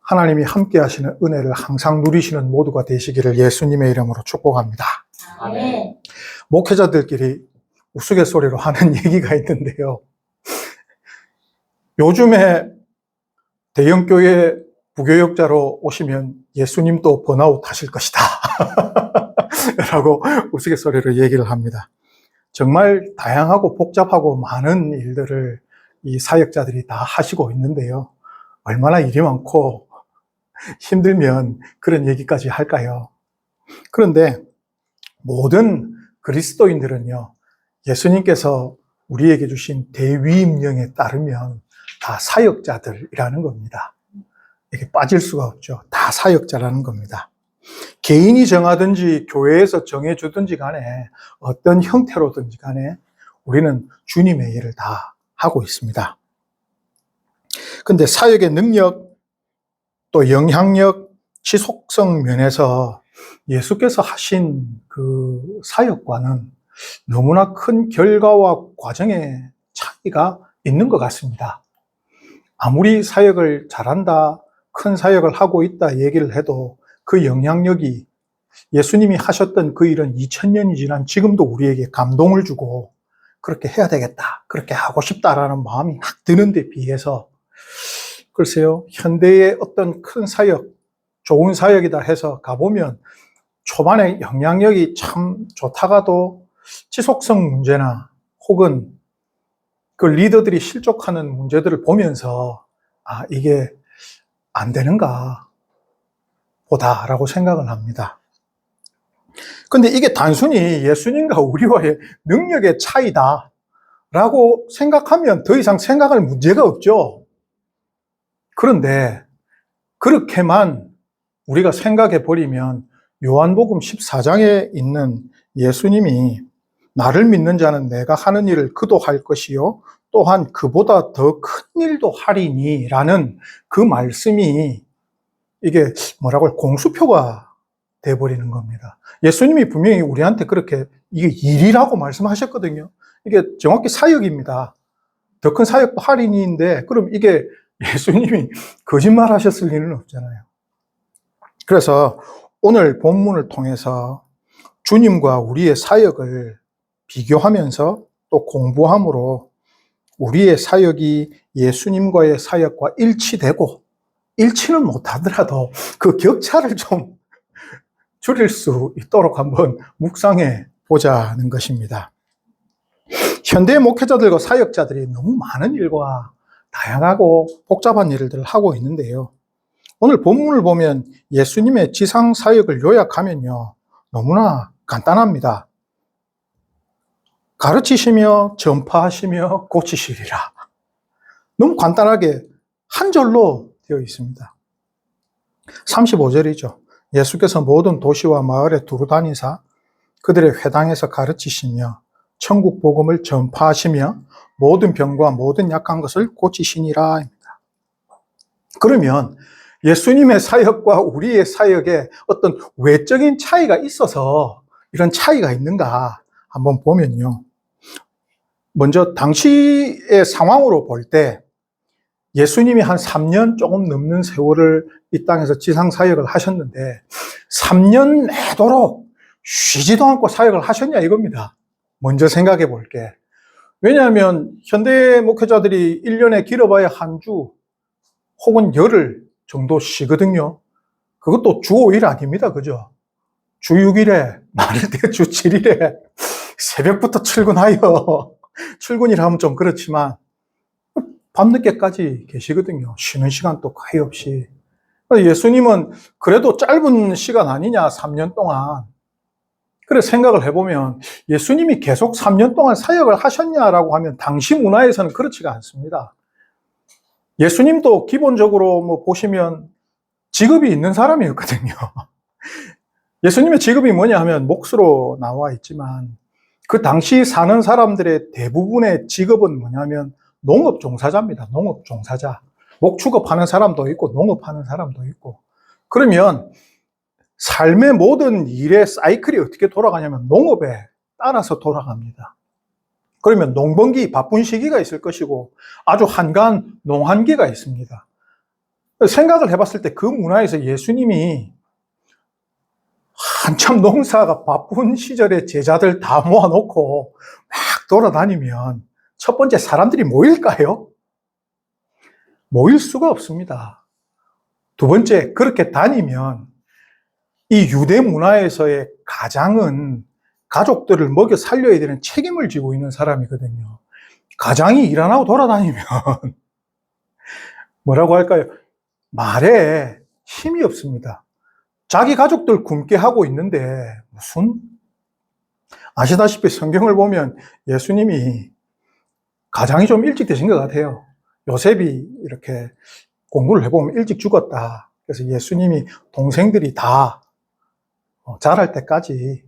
하나님이 함께 하시는 은혜를 항상 누리시는 모두가 되시기를 예수님의 이름으로 축복합니다. 아멘. 목회자들끼리 우스갯소리로 하는 얘기가 있는데요. 요즘에 대형교회 부교역자로 오시면 예수님도 번아웃 하실 것이다. 라고 우스갯소리로 얘기를 합니다. 정말 다양하고 복잡하고 많은 일들을 이 사역자들이 다 하시고 있는데요. 얼마나 일이 많고 힘들면 그런 얘기까지 할까요? 그런데 모든 그리스도인들은요, 예수님께서 우리에게 주신 대위임령에 따르면 다 사역자들이라는 겁니다. 이게 빠질 수가 없죠. 다 사역자라는 겁니다. 개인이 정하든지 교회에서 정해주든지 간에 어떤 형태로든지 간에 우리는 주님의 일을 다 하고 있습니다. 근데 사역의 능력, 또 영향력, 지속성 면에서 예수께서 하신 그 사역과는 너무나 큰 결과와 과정의 차이가 있는 것 같습니다. 아무리 사역을 잘한다, 큰 사역을 하고 있다 얘기를 해도 그 영향력이 예수님이 하셨던 그 일은 2000년이 지난 지금도 우리에게 감동을 주고 그렇게 해야 되겠다, 그렇게 하고 싶다라는 마음이 막 드는 데 비해서 글쎄요, 현대의 어떤 큰 사역, 좋은 사역이다 해서 가보면 초반에 영향력이 참 좋다가도 지속성 문제나 혹은 그 리더들이 실족하는 문제들을 보면서 아, 이게 안 되는가 보다라고 생각을 합니다. 근데 이게 단순히 예수님과 우리와의 능력의 차이다 라고 생각하면 더 이상 생각할 문제가 없죠. 그런데 그렇게만 우리가 생각해 버리면 요한복음 14장에 있는 예수님이 나를 믿는 자는 내가 하는 일을 그도 할 것이요 또한 그보다 더 큰 일도 하리니 라는 그 말씀이 이게 뭐라고 공수표가 돼버리는 겁니다. 예수님이 분명히 우리한테 그렇게 이게 일이라고 말씀하셨거든요. 이게 정확히 사역입니다. 더 큰 사역도 할인인데 그럼 이게 예수님이 거짓말 하셨을 일은 없잖아요. 그래서 오늘 본문을 통해서 주님과 우리의 사역을 비교하면서 또 공부함으로 우리의 사역이 예수님과의 사역과 일치되고 일치는 못하더라도 그 격차를 좀 줄일 수 있도록 한번 묵상해 보자는 것입니다. 현대 목회자들과 사역자들이 너무 많은 일과 다양하고 복잡한 일들을 하고 있는데요. 오늘 본문을 보면 예수님의 지상 사역을 요약하면요, 너무나 간단합니다. 가르치시며 전파하시며 고치시리라. 너무 간단하게 한 절로 되어 있습니다. 35절이죠. 예수께서 모든 도시와 마을에 두루 다니사 그들의 회당에서 가르치시며 천국 복음을 전파하시며 모든 병과 모든 약한 것을 고치시니라. 그러면 예수님의 사역과 우리의 사역에 어떤 외적인 차이가 있어서 이런 차이가 있는가 한번 보면요. 먼저 당시의 상황으로 볼 때 예수님이 한 3년 조금 넘는 세월을 이 땅에서 지상 사역을 하셨는데 3년 내도록 쉬지도 않고 사역을 하셨냐 이겁니다. 먼저 생각해 볼게. 왜냐하면 현대 목회자들이 1년에 길어봐야 한 주 혹은 열흘 정도 쉬거든요. 그것도 주 5일 아닙니다. 그죠? 주 6일에, 많을 때 주 7일에 새벽부터 출근하여 출근이라 하면 좀 그렇지만 밤늦게까지 계시거든요. 쉬는 시간도 거의 없이. 예수님은 그래도 짧은 시간 아니냐, 3년 동안. 그래 생각을 해보면 예수님이 계속 3년 동안 사역을 하셨냐라고 하면 당시 문화에서는 그렇지가 않습니다. 예수님도 기본적으로 뭐 보시면 직업이 있는 사람이었거든요. 예수님의 직업이 뭐냐 하면 몫으로 나와 있지만 그 당시 사는 사람들의 대부분의 직업은 뭐냐면 농업 종사자입니다. 농업 종사자. 목축업하는 사람도 있고 농업하는 사람도 있고. 그러면 삶의 모든 일의 사이클이 어떻게 돌아가냐면 농업에 따라서 돌아갑니다. 그러면 농번기 바쁜 시기가 있을 것이고 아주 한가한 농한기가 있습니다. 생각을 해봤을 때 그 문화에서 예수님이 한참 농사가 바쁜 시절에 제자들 다 모아놓고 막 돌아다니면 첫 번째 사람들이 모일까요? 모일 수가 없습니다. 두 번째, 그렇게 다니면 이 유대 문화에서의 가장은 가족들을 먹여 살려야 되는 책임을 지고 있는 사람이거든요. 가장이 일 안 하고 돌아다니면 뭐라고 할까요? 말에 힘이 없습니다. 자기 가족들 굶게 하고 있는데 무슨 아시다시피 성경을 보면 예수님이 가장이 좀 일찍 되신 것 같아요. 요셉이 이렇게 공부를 해보면 일찍 죽었다. 그래서 예수님이 동생들이 다 자랄 때까지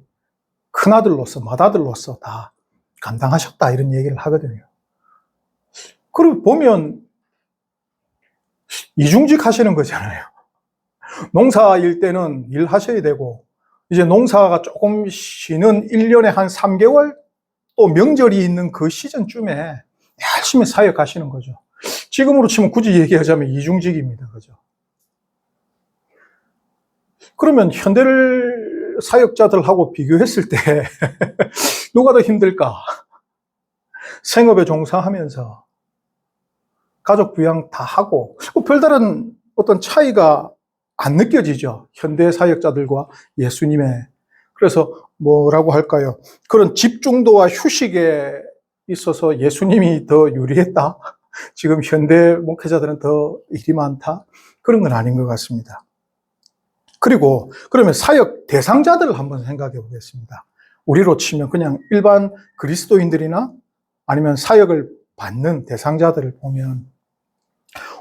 큰아들로서 맏아들로서 다 감당하셨다 이런 얘기를 하거든요. 그리고 보면 이중직 하시는 거잖아요. 농사일 때는 일하셔야 되고 이제 농사가 조금 쉬는 1년에 한 3개월 또 명절이 있는 그 시즌쯤에 열심히 사역하시는 거죠. 지금으로 치면 굳이 얘기하자면 이중직입니다. 그죠? 그러면 현대를 사역자들하고 비교했을 때 누가 더 힘들까? 생업에 종사하면서 가족 부양 다 하고 별다른 어떤 차이가 안 느껴지죠. 현대 사역자들과 예수님의. 그래서 뭐라고 할까요? 그런 집중도와 휴식에 있어서 예수님이 더 유리했다? 지금 현대 목회자들은 더 일이 많다? 그런 건 아닌 것 같습니다. 그리고 그러면 사역 대상자들을 한번 생각해 보겠습니다. 우리로 치면 그냥 일반 그리스도인들이나 아니면 사역을 받는 대상자들을 보면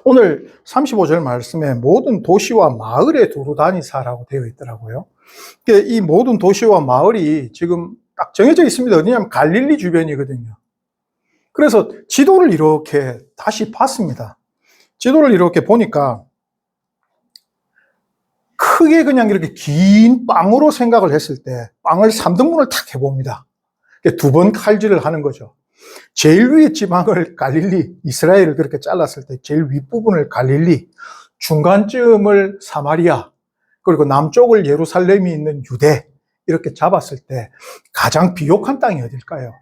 오늘 35절 말씀에 모든 도시와 마을에 두루 다니사라고 되어 있더라고요. 이 모든 도시와 마을이 지금 딱 정해져 있습니다. 어디냐면 갈릴리 주변이거든요. 그래서 지도를 이렇게 다시 봤습니다. 지도를 이렇게 보니까 크게 그냥 이렇게 긴 빵으로 생각을 했을 때 빵을 3등분을 탁 해봅니다. 두 번 칼질을 하는 거죠. 제일 위의 지방을 갈릴리, 이스라엘을 그렇게 잘랐을 때 제일 윗부분을 갈릴리, 중간쯤을 사마리아, 그리고 남쪽을 예루살렘이 있는 유대 이렇게 잡았을 때 가장 비옥한 땅이 어딜까요?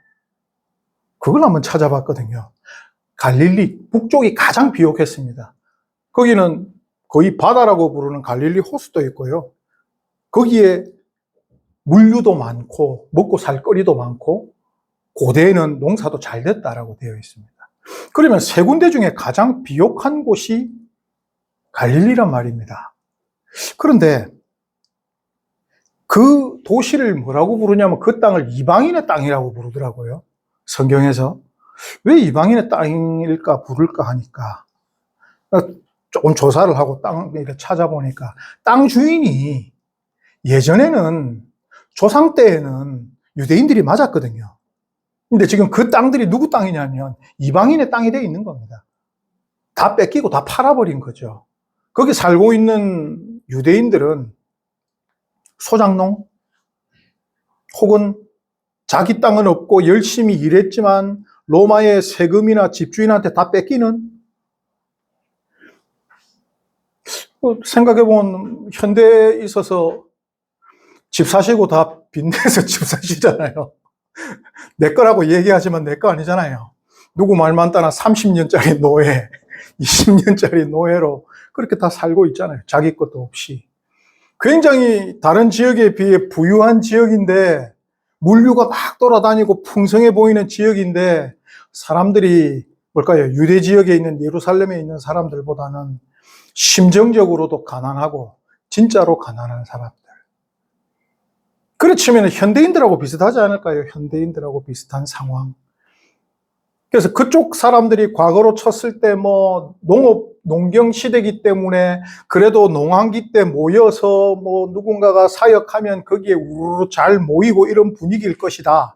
그걸 한번 찾아봤거든요. 갈릴리 북쪽이 가장 비옥했습니다. 거기는 거의 바다라고 부르는 갈릴리 호수도 있고요. 거기에 물류도 많고 먹고 살 거리도 많고 고대에는 농사도 잘 됐다라고 되어 있습니다. 그러면 세 군데 중에 가장 비옥한 곳이 갈릴리란 말입니다. 그런데 그 도시를 뭐라고 부르냐면 그 땅을 이방인의 땅이라고 부르더라고요. 성경에서. 왜 이방인의 땅일까 부를까 하니까 조금 조사를 하고 땅을 찾아보니까 땅 주인이 예전에는 조상 때에는 유대인들이 맞았거든요. 근데 지금 그 땅들이 누구 땅이냐면 이방인의 땅이 되어 있는 겁니다. 다 뺏기고 다 팔아버린 거죠. 거기 살고 있는 유대인들은 소작농 혹은 자기 땅은 없고 열심히 일했지만 로마의 세금이나 집주인한테 다 뺏기는, 생각해보면 현대에 있어서 집 사시고 다 빚내서 집 사시잖아요. 내 거라고 얘기하지만 내 거 아니잖아요. 누구 말만 따나 30년짜리 노예, 20년짜리 노예로 그렇게 다 살고 있잖아요. 자기 것도 없이. 굉장히 다른 지역에 비해 부유한 지역인데 물류가 막 돌아다니고 풍성해 보이는 지역인데 사람들이 뭘까요? 유대 지역에 있는 예루살렘에 있는 사람들보다는 심정적으로도 가난하고 진짜로 가난한 사람들. 그렇지만 현대인들하고 비슷하지 않을까요? 현대인들하고 비슷한 상황. 그래서 그쪽 사람들이 과거로 쳤을 때 농경 시대이기 때문에 그래도 농한기 때 모여서 누군가가 사역하면 거기에 우르르 잘 모이고 이런 분위기일 것이다.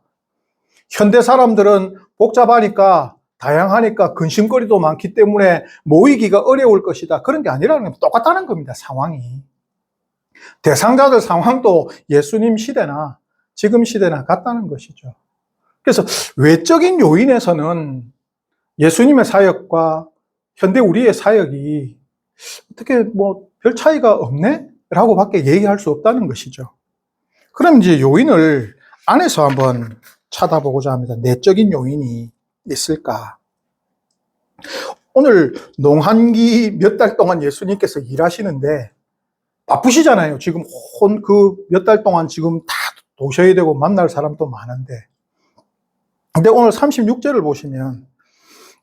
현대 사람들은 복잡하니까 다양하니까 근심거리도 많기 때문에 모이기가 어려울 것이다. 그런 게 아니라는 건 똑같다는 겁니다. 상황이. 대상자들 상황도 예수님 시대나 지금 시대나 같다는 것이죠. 그래서 외적인 요인에서는 예수님의 사역과 현대 우리의 사역이 어떻게 뭐 별 차이가 없네? 라고 밖에 얘기할 수 없다는 것이죠. 그럼 이제 요인을 안에서 한번 찾아보고자 합니다. 내적인 요인이 있을까? 오늘 농한기 몇 달 동안 예수님께서 일하시는데 바쁘시잖아요. 지금 그 몇 달 동안 지금 다 도셔야 되고 만날 사람도 많은데. 근데 오늘 36절을 보시면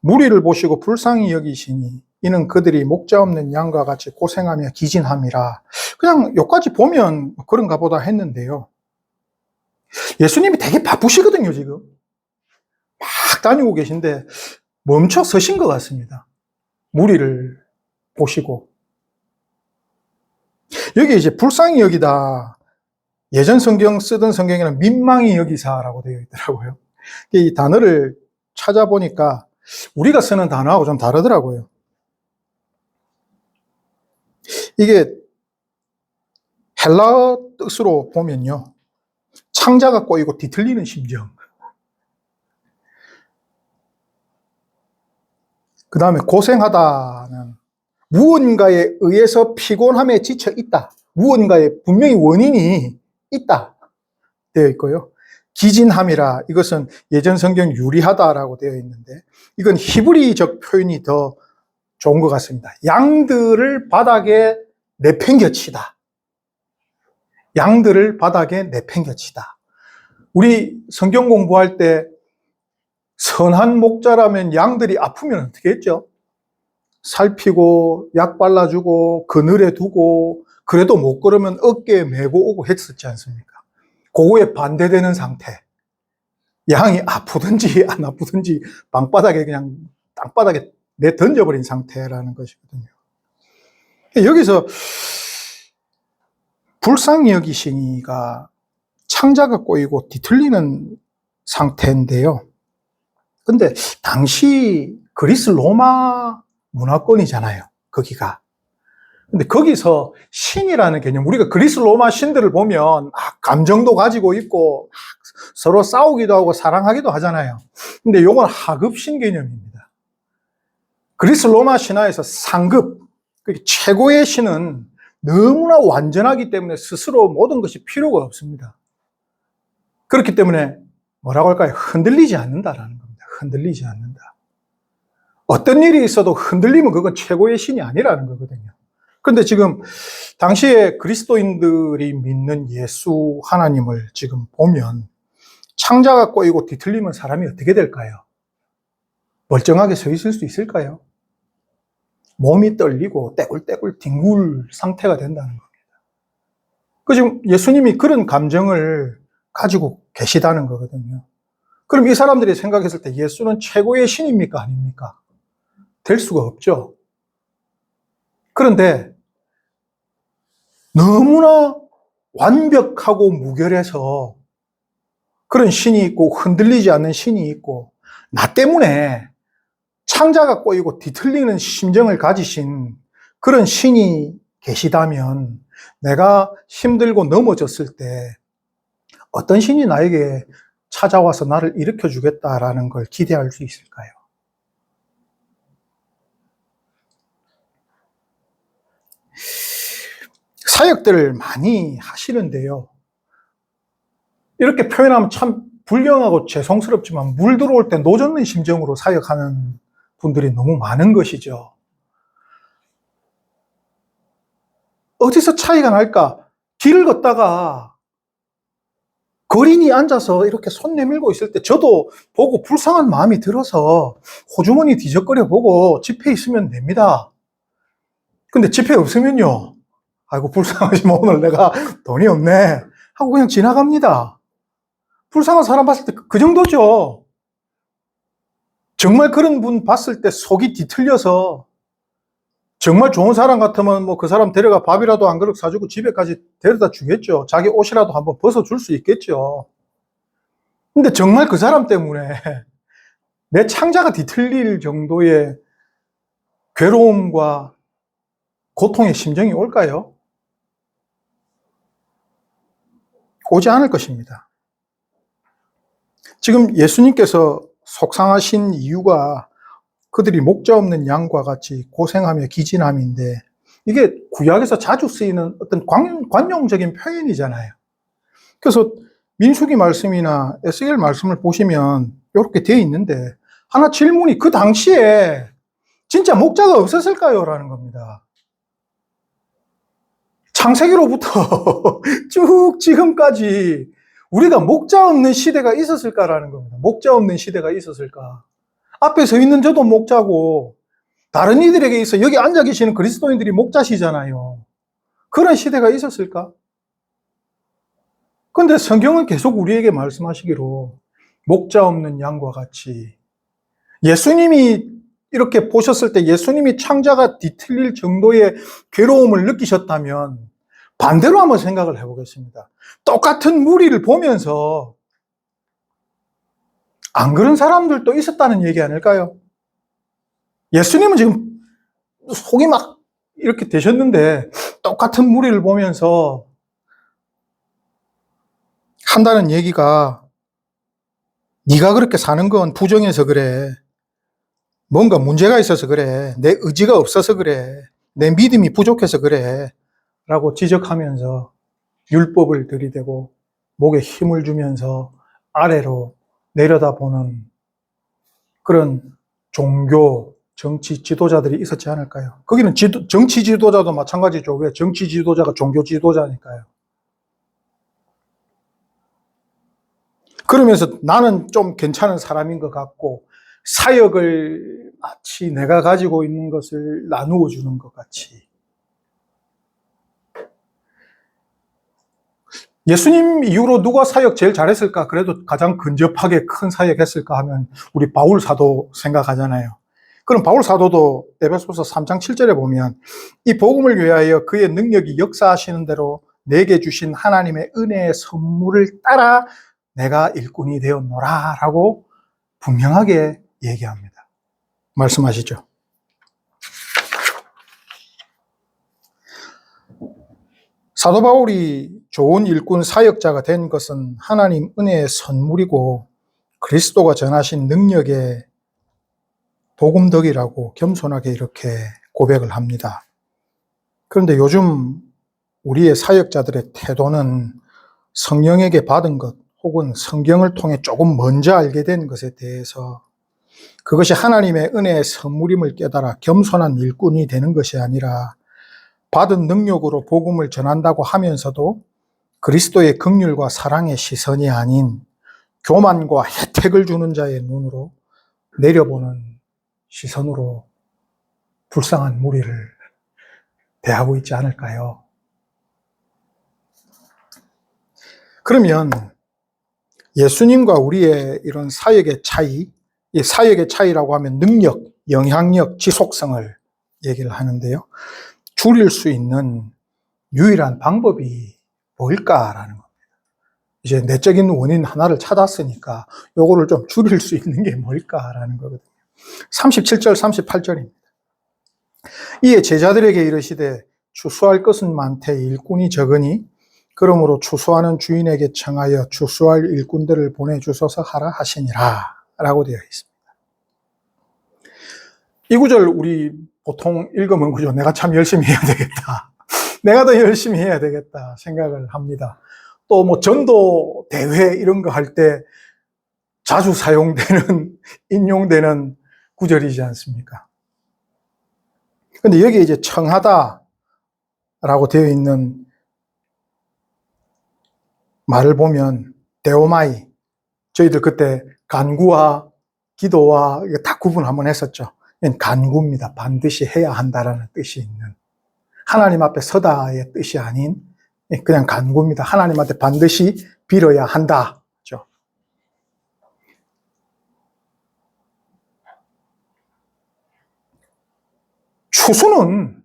무리를 보시고 불쌍히 여기시니 이는 그들이 목자 없는 양과 같이 고생하며 기진함이라. 그냥 여기까지 보면 그런가 보다 했는데요. 예수님이 되게 바쁘시거든요, 지금. 막 다니고 계신데 멈춰 서신 것 같습니다. 무리를 보시고. 여기 이제 불쌍히 여기다. 예전 성경 쓰던 성경에는 민망히 여기사라고 되어 있더라고요. 이 단어를 찾아보니까 우리가 쓰는 단어하고 좀 다르더라고요. 이게 헬라 뜻으로 보면요. 창자가 꼬이고 뒤틀리는 심정. 그 다음에 고생하다는 무언가에 의해서 피곤함에 지쳐 있다. 무언가에 분명히 원인이 있다. 되어 있고요. 기진함이라 이것은 예전 성경 유리하다라고 되어 있는데 이건 히브리적 표현이 더 좋은 것 같습니다. 양들을 바닥에 내팽겨치다. 양들을 바닥에 내팽겨치다. 우리 성경 공부할 때 선한 목자라면 양들이 아프면 어떻게 했죠? 살피고 약 발라주고 그늘에 두고 그래도 못 걸으면 어깨에 메고 오고 했었지 않습니까? 그거에 반대되는 상태. 양이 아프든지 안 아프든지 방바닥에 그냥 땅바닥에 내던져버린 상태라는 것이거든요. 여기서 불쌍히 여기시니가 창자가 꼬이고 뒤틀리는 상태인데요. 근데 당시 그리스 로마 문화권이잖아요, 거기가. 근데 거기서 신이라는 개념, 우리가 그리스 로마 신들을 보면 감정도 가지고 있고 서로 싸우기도 하고 사랑하기도 하잖아요. 근데 이건 하급신 개념입니다. 그리스 로마 신화에서 상급, 최고의 신은 너무나 완전하기 때문에 스스로 모든 것이 필요가 없습니다. 그렇기 때문에 뭐라고 할까요? 흔들리지 않는다라는 겁니다. 흔들리지 않는다. 어떤 일이 있어도 흔들리면 그건 최고의 신이 아니라는 거거든요. 그런데 지금 당시에 그리스도인들이 믿는 예수 하나님을 지금 보면 창자가 꼬이고 뒤틀리면 사람이 어떻게 될까요? 멀쩡하게 서 있을 수 있을까요? 몸이 떨리고 떼굴떼굴 뒹굴 상태가 된다는 겁니다. 그 지금 예수님이 그런 감정을 가지고 계시다는 거거든요. 그럼 이 사람들이 생각했을 때 예수는 최고의 신입니까? 아닙니까? 될 수가 없죠. 그런데 너무나 완벽하고 무결해서 그런 신이 있고 흔들리지 않는 신이 있고 나 때문에 창자가 꼬이고 뒤틀리는 심정을 가지신 그런 신이 계시다면 내가 힘들고 넘어졌을 때 어떤 신이 나에게 찾아와서 나를 일으켜 주겠다라는 걸 기대할 수 있을까요? 사역들을 많이 하시는데요. 이렇게 표현하면 참 불경하고 죄송스럽지만 물 들어올 때 노젓는 심정으로 사역하는 분들이 너무 많은 것이죠. 어디서 차이가 날까? 길을 걷다가 거린이 앉아서 이렇게 손 내밀고 있을 때 저도 보고 불쌍한 마음이 들어서 호주머니 뒤적거려 보고 지폐 있으면 냅니다. 근데 지폐 없으면요. 아이고 불쌍하지만 오늘 내가 돈이 없네 하고 그냥 지나갑니다. 불쌍한 사람 봤을 때 그 정도죠. 정말 그런 분 봤을 때 속이 뒤틀려서 정말 좋은 사람 같으면 뭐 그 사람 데려가 밥이라도 한 그릇 사주고 집에까지 데려다 주겠죠. 자기 옷이라도 한번 벗어줄 수 있겠죠. 근데 정말 그 사람 때문에 내 창자가 뒤틀릴 정도의 괴로움과 고통의 심정이 올까요? 오지 않을 것입니다. 지금 예수님께서 속상하신 이유가 그들이 목자 없는 양과 같이 고생하며 기진함인데 이게 구약에서 자주 쓰이는 어떤 관용적인 표현이잖아요. 그래서 민수기 말씀이나 에스겔 말씀을 보시면 이렇게 되어 있는데 하나 질문이 그 당시에 진짜 목자가 없었을까요? 라는 겁니다. 창세기로부터 쭉 지금까지 우리가 목자 없는 시대가 있었을까라는 겁니다. 목자 없는 시대가 있었을까? 앞에 서 있는 저도 목자고 다른 이들에게 있어 여기 앉아 계시는 그리스도인들이 목자시잖아요. 그런 시대가 있었을까? 그런데 성경은 계속 우리에게 말씀하시기로 목자 없는 양과 같이 예수님이 이렇게 보셨을 때 예수님이 창자가 뒤틀릴 정도의 괴로움을 느끼셨다면 반대로 한번 생각을 해보겠습니다. 똑같은 무리를 보면서 안 그런 사람들도 있었다는 얘기 아닐까요? 예수님은 지금 속이 막 이렇게 되셨는데 똑같은 무리를 보면서 한다는 얘기가 네가 그렇게 사는 건 부정해서 그래. 뭔가 문제가 있어서 그래. 내 의지가 없어서 그래. 내 믿음이 부족해서 그래. 라고 지적하면서 율법을 들이대고 목에 힘을 주면서 아래로 내려다보는 그런 종교, 정치 지도자들이 있었지 않을까요? 거기는 정치 지도자도 마찬가지죠. 왜? 정치 지도자가 종교 지도자니까요. 그러면서 나는 좀 괜찮은 사람인 것 같고 사역을 마치 내가 가지고 있는 것을 나누어 주는 것 같이. 예수님 이후로 누가 사역 제일 잘했을까? 그래도 가장 근접하게 큰 사역했을까 하면 우리 바울 사도 생각하잖아요. 그럼 바울 사도도 에베소서 3장 7절에 보면 이 복음을 위하여 그의 능력이 역사하시는 대로 내게 주신 하나님의 은혜의 선물을 따라 내가 일꾼이 되었노라 라고 분명하게 얘기합니다. 말씀하시죠. 사도 바울이 좋은 일꾼 사역자가 된 것은 하나님 은혜의 선물이고 그리스도가 전하신 능력의 복음덕이라고 겸손하게 이렇게 고백을 합니다. 그런데 요즘 우리의 사역자들의 태도는 성령에게 받은 것 혹은 성경을 통해 조금 먼저 알게 된 것에 대해서 그것이 하나님의 은혜의 선물임을 깨달아 겸손한 일꾼이 되는 것이 아니라 받은 능력으로 복음을 전한다고 하면서도 그리스도의 긍휼과 사랑의 시선이 아닌 교만과 혜택을 주는 자의 눈으로 내려보는 시선으로 불쌍한 무리를 대하고 있지 않을까요? 그러면 예수님과 우리의 이런 사역의 차이, 이 사역의 차이라고 하면 능력, 영향력, 지속성을 얘기를 하는데요. 줄일 수 있는 유일한 방법이 뭘까라는 겁니다. 이제 내적인 원인 하나를 찾았으니까 요거를 좀 줄일 수 있는 게 뭘까라는 거거든요. 37절, 38절입니다. 이에 제자들에게 이르시되 추수할 것은 많되 일꾼이 적으니 그러므로 추수하는 주인에게 청하여 추수할 일꾼들을 보내주소서 하라 하시니라 라고 되어 있습니다. 이 구절 우리 보통 읽으면 그죠? 내가 참 열심히 해야 되겠다. 내가 더 열심히 해야 되겠다 생각을 합니다. 또 뭐 전도 대회 이런 거 할 때 자주 사용되는 인용되는 구절이지 않습니까? 근데 여기에 이제 청하다라고 되어 있는 말을 보면 데오마이, 저희들 그때 간구와 기도와 이거 다 구분 한번 했었죠. 간구입니다. 반드시 해야 한다라는 뜻이 있는 하나님 앞에 서다의 뜻이 아닌 그냥 간구입니다. 하나님한테 반드시 빌어야 한다. 그렇죠? 추수는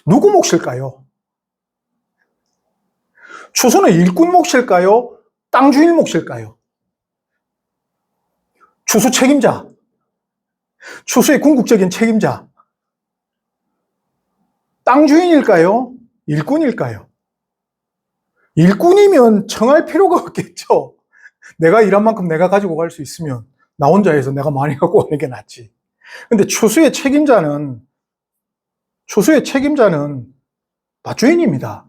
누구 몫일까요? 추수는 일꾼 몫일까요? 땅 주인 몫일까요? 추수 책임자, 추수의 궁극적인 책임자, 땅 주인일까요? 일꾼일까요? 일꾼이면 청할 필요가 없겠죠. 내가 일한 만큼 내가 가지고 갈 수 있으면 나 혼자 해서 내가 많이 갖고 가는 게 낫지. 근데 추수의 책임자는 추수의 책임자는 밭주인입니다.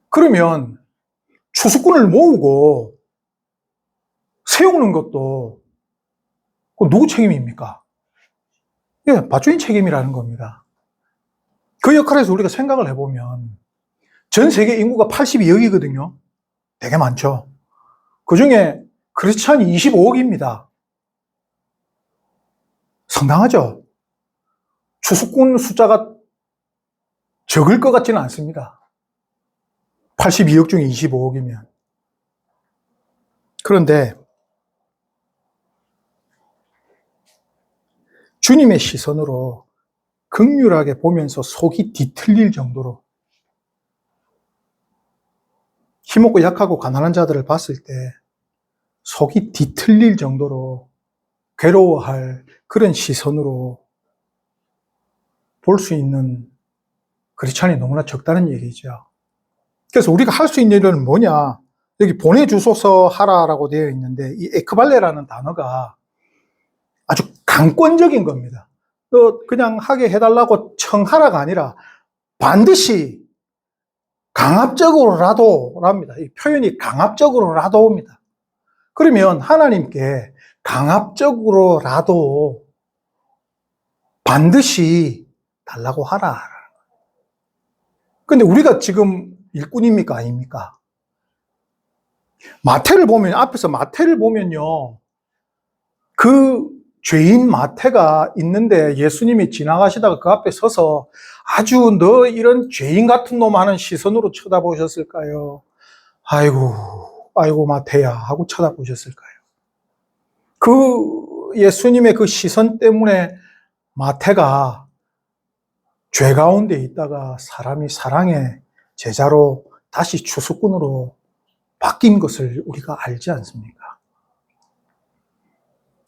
그러면 추수꾼을 모으고 세우는 것도 누구 책임입니까? 예, 밭주인 책임이라는 겁니다. 그 역할에서 우리가 생각을 해보면 전 세계 인구가 82억이거든요. 되게 많죠. 그 중에 크리스찬이 25억입니다. 상당하죠? 추수꾼 숫자가 적을 것 같지는 않습니다. 82억 중에 25억이면. 그런데 주님의 시선으로 긍휼하게 보면서 속이 뒤틀릴 정도로 힘없고 약하고 가난한 자들을 봤을 때 속이 뒤틀릴 정도로 괴로워할 그런 시선으로 볼 수 있는 크리스찬이 너무나 적다는 얘기죠. 그래서 우리가 할 수 있는 일은 뭐냐? 여기 보내주소서 하라라고 되어 있는데 이 에크발레라는 단어가 아주 강권적인 겁니다. 그냥 하게 해달라고 청하라가 아니라 반드시 강압적으로라도 랍니다. 이 표현이 강압적으로라도입니다. 그러면 하나님께 강압적으로라도 반드시 달라고 하라. 근데 우리가 지금 일꾼입니까? 아닙니까? 마태를 보면, 앞에서 마태를 보면요. 그 죄인 마태가 있는데 예수님이 지나가시다가 그 앞에 서서 아주 너 이런 죄인 같은 놈 하는 시선으로 쳐다보셨을까요? 아이고 마태야 하고 쳐다보셨을까요? 그 예수님의 그 시선 때문에 마태가 죄 가운데 있다가 사람이 사랑의 제자로 다시 추수꾼으로 바뀐 것을 우리가 알지 않습니까?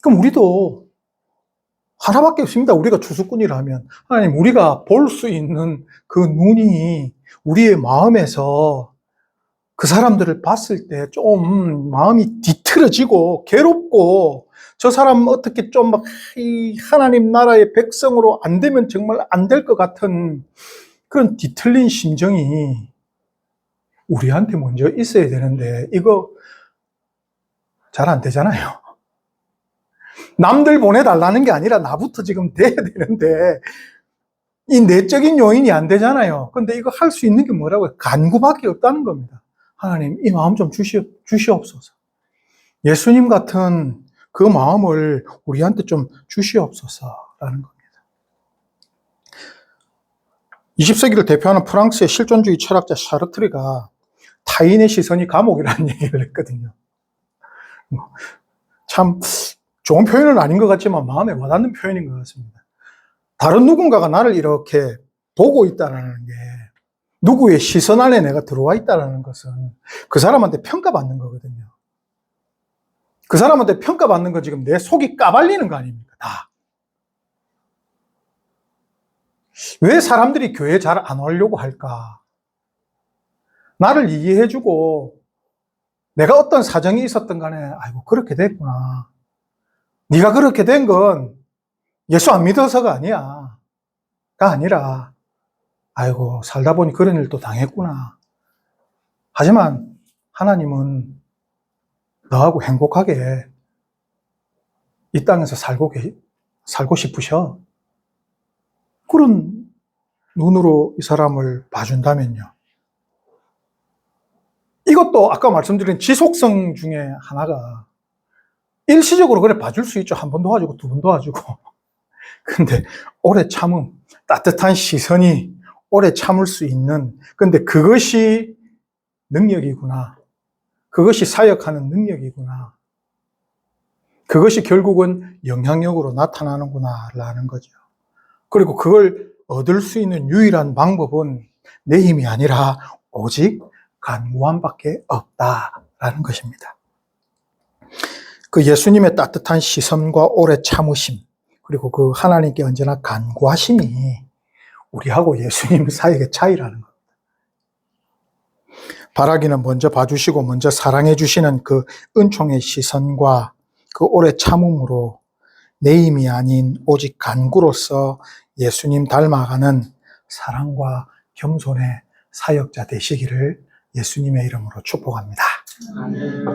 그럼 우리도 하나밖에 없습니다. 우리가 추수꾼이라면. 하나님, 우리가 볼 수 있는 그 눈이 우리의 마음에서 그 사람들을 봤을 때 좀 마음이 뒤틀어지고 괴롭고 저 사람 어떻게 좀 막 이 하나님 나라의 백성으로 안 되면 정말 안 될 것 같은 그런 뒤틀린 심정이 우리한테 먼저 있어야 되는데 이거 잘 안 되잖아요. 남들 보내달라는 게 아니라 나부터 지금 돼야 되는데 이 내적인 요인이 안 되잖아요. 근데 이거 할 수 있는 게 뭐라고요? 간구밖에 없다는 겁니다. 하나님 이 마음 좀 주시옵소서. 예수님 같은 그 마음을 우리한테 좀 주시옵소서라는 겁니다. 20세기를 대표하는 프랑스의 실존주의 철학자 샤르트르가 타인의 시선이 감옥이라는 얘기를 했거든요. 참 좋은 표현은 아닌 것 같지만 마음에 와닿는 표현인 것 같습니다. 다른 누군가가 나를 이렇게 보고 있다는 게 누구의 시선 안에 내가 들어와 있다는 것은 그 사람한테 평가받는 거거든요. 그 사람한테 평가받는 건 지금 내 속이 까발리는 거 아닙니까? 다. 왜 사람들이 교회 잘 안 오려고 할까? 나를 이해해주고 내가 어떤 사정이 있었던 간에 아이고 그렇게 됐구나. 네가 그렇게 된 건 예수 안 믿어서가 아니야. 가 아니라 아이고 살다 보니 그런 일도 당했구나. 하지만 하나님은 너하고 행복하게 이 땅에서 살고 싶으셔. 그런 눈으로 이 사람을 봐준다면요. 이것도 아까 말씀드린 지속성 중에 하나가 일시적으로 그래 봐줄 수 있죠. 한 번 도와주고 두 번 도와주고. 근데 오래 참음, 따뜻한 시선이 오래 참을 수 있는, 근데 그것이 능력이구나. 그것이 사역하는 능력이구나. 그것이 결국은 영향력으로 나타나는구나 라는 거죠. 그리고 그걸 얻을 수 있는 유일한 방법은 내 힘이 아니라 오직 간구함밖에 없다라는 것입니다. 그 예수님의 따뜻한 시선과 오래 참으심, 그리고 그 하나님께 언제나 간구하심이 우리하고 예수님 사이의 차이라는 겁니다. 바라기는 먼저 봐주시고 먼저 사랑해 주시는 그 은총의 시선과 그 오래 참음으로 내 힘이 아닌 오직 간구로서 예수님 닮아가는 사랑과 겸손의 사역자 되시기를 예수님의 이름으로 축복합니다.